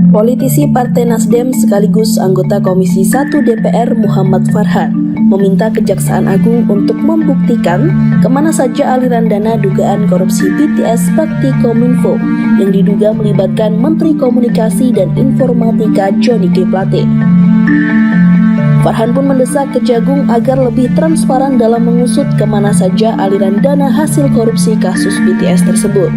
Politisi Partai Nasdem sekaligus anggota Komisi 1 DPR Muhammad Farhan meminta Kejaksaan Agung untuk membuktikan kemana saja aliran dana dugaan korupsi BTS Bakti Kominfo yang diduga melibatkan Menteri Komunikasi dan Informatika Johnny G. Plate. Farhan pun mendesak Kejagung agar lebih transparan dalam mengusut kemana saja aliran dana hasil korupsi kasus BTS tersebut.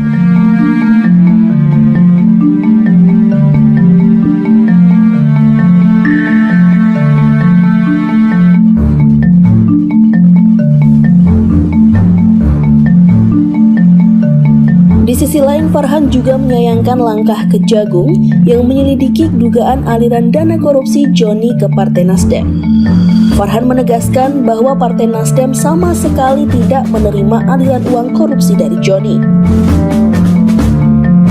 Di sisi lain, Farhan juga menyayangkan langkah Kejagung yang menyelidiki dugaan aliran dana korupsi Johnny ke Partai Nasdem. Farhan menegaskan bahwa Partai Nasdem sama sekali tidak menerima aliran uang korupsi dari Johnny.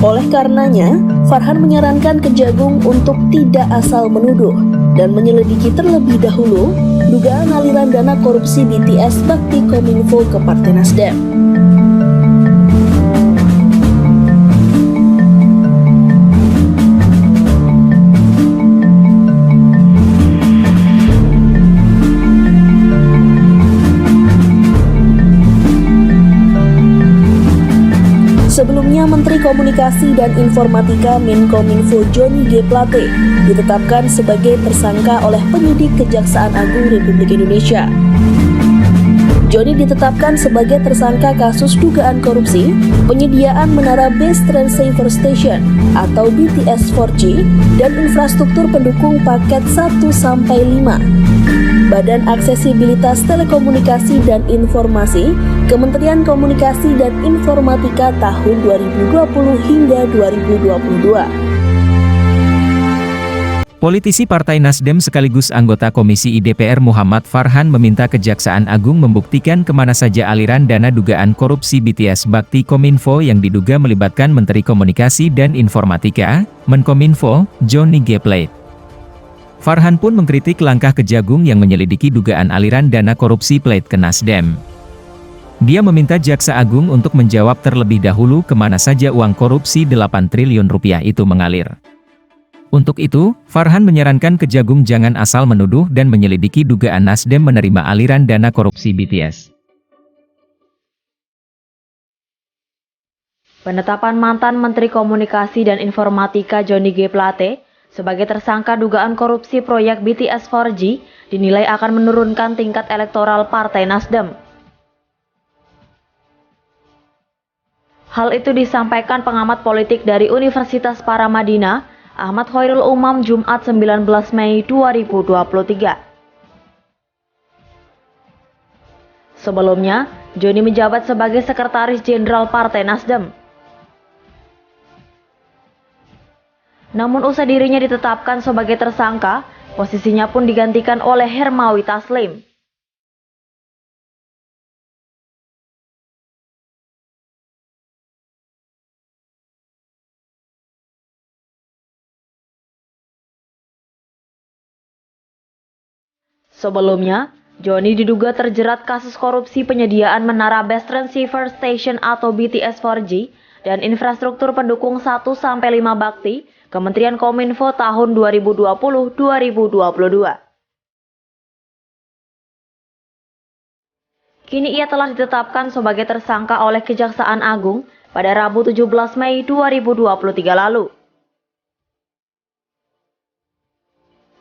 Oleh karenanya, Farhan menyarankan Kejagung untuk tidak asal menuduh dan menyelidiki terlebih dahulu dugaan aliran dana korupsi BTS Bakti Kominfo ke Partai Nasdem. Sebelumnya, Menteri Komunikasi dan Informatika Menkominfo Johnny G. Plate ditetapkan sebagai tersangka oleh penyidik Kejaksaan Agung Republik Indonesia. Johnny ditetapkan sebagai tersangka kasus dugaan korupsi penyediaan menara Base Transceiver Station atau BTS 4G dan infrastruktur pendukung paket 1-5. Badan Aksesibilitas Telekomunikasi dan Informasi, Kementerian Komunikasi dan Informatika tahun 2020 hingga 2022. Politisi Partai Nasdem sekaligus anggota Komisi DPR Muhammad Farhan meminta Kejaksaan Agung membuktikan kemana saja aliran dana dugaan korupsi BTS Bakti Kominfo yang diduga melibatkan Menteri Komunikasi dan Informatika, Menkominfo, Johnny G. Plate. Farhan pun mengkritik langkah Kejagung yang menyelidiki dugaan aliran dana korupsi Plate ke Nasdem. Dia meminta Jaksa Agung untuk menjawab terlebih dahulu kemana saja uang korupsi 8 triliun rupiah itu mengalir. Untuk itu, Farhan menyarankan Kejagung jangan asal menuduh dan menyelidiki dugaan Nasdem menerima aliran dana korupsi BTS. Penetapan mantan Menteri Komunikasi dan Informatika Johnny G. Plate sebagai tersangka dugaan korupsi proyek BTS 4G dinilai akan menurunkan tingkat elektoral Partai Nasdem. Hal itu disampaikan pengamat politik dari Universitas Paramadina, Ahmad Khairul Umam, Jumat 19 Mei 2023. Sebelumnya, Johnny menjabat sebagai Sekretaris Jenderal Partai Nasdem. Namun usai dirinya ditetapkan sebagai tersangka, posisinya pun digantikan oleh Hermawi Taslim. Sebelumnya, Johnny diduga terjerat kasus korupsi penyediaan menara Base Transceiver Station atau BTS 4G dan infrastruktur pendukung 1-5 bakti Kementerian Kominfo tahun 2020-2022. Kini ia telah ditetapkan sebagai tersangka oleh Kejaksaan Agung pada Rabu 17 Mei 2023 lalu.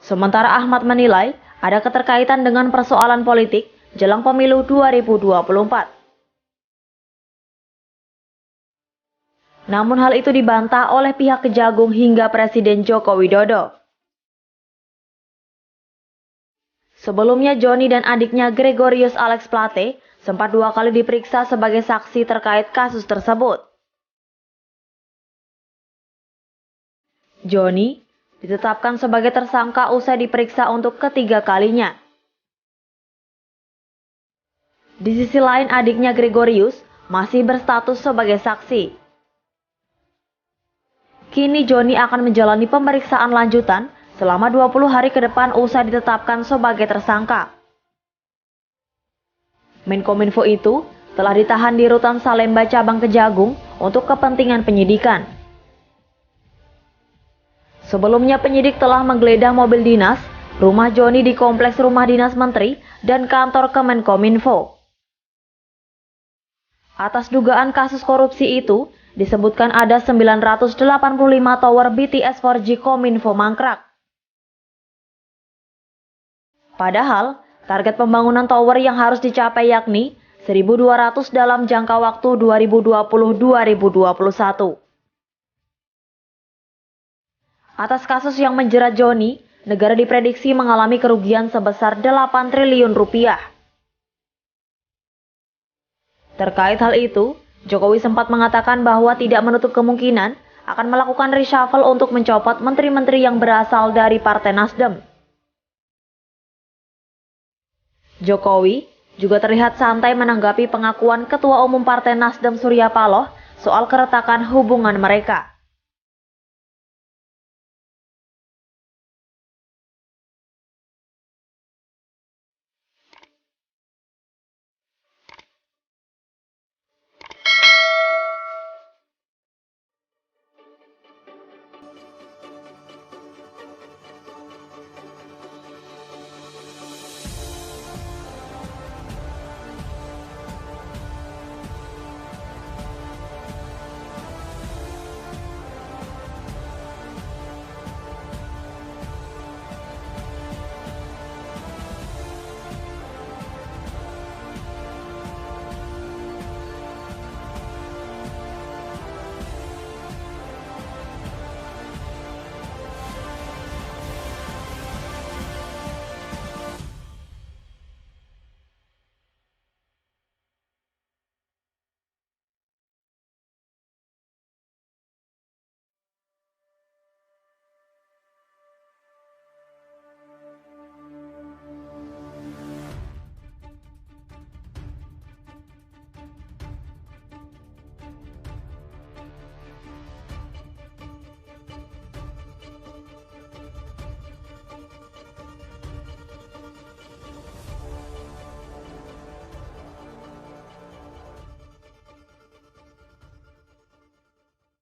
Sementara Ahmad menilai ada keterkaitan dengan persoalan politik jelang pemilu 2024. Namun hal itu dibantah oleh pihak Kejagung hingga Presiden Joko Widodo. Sebelumnya Johnny dan adiknya Gregorius Alex Plate sempat 2 kali diperiksa sebagai saksi terkait kasus tersebut. Johnny ditetapkan sebagai tersangka usai diperiksa untuk ketiga kalinya. Di sisi lain adiknya Gregorius masih berstatus sebagai saksi. Kini Johnny akan menjalani pemeriksaan lanjutan selama 20 hari ke depan usai ditetapkan sebagai tersangka. Menkominfo itu telah ditahan di Rutan Salemba Cabang Kejagung untuk kepentingan penyidikan. Sebelumnya penyidik telah menggeledah mobil dinas, rumah Joni di kompleks rumah dinas menteri, dan kantor Kemenkominfo. Atas dugaan kasus korupsi itu, disebutkan ada 985 tower BTS 4G Kominfo mangkrak. Padahal, target pembangunan tower yang harus dicapai yakni 1.200 dalam jangka waktu 2020-2021. Atas kasus yang menjerat Joni, negara diprediksi mengalami kerugian sebesar 8 triliun rupiah. Terkait hal itu, Jokowi sempat mengatakan bahwa tidak menutup kemungkinan akan melakukan reshuffle untuk mencopot menteri-menteri yang berasal dari Partai Nasdem. Jokowi juga terlihat santai menanggapi pengakuan Ketua Umum Partai Nasdem Surya Paloh soal keretakan hubungan mereka.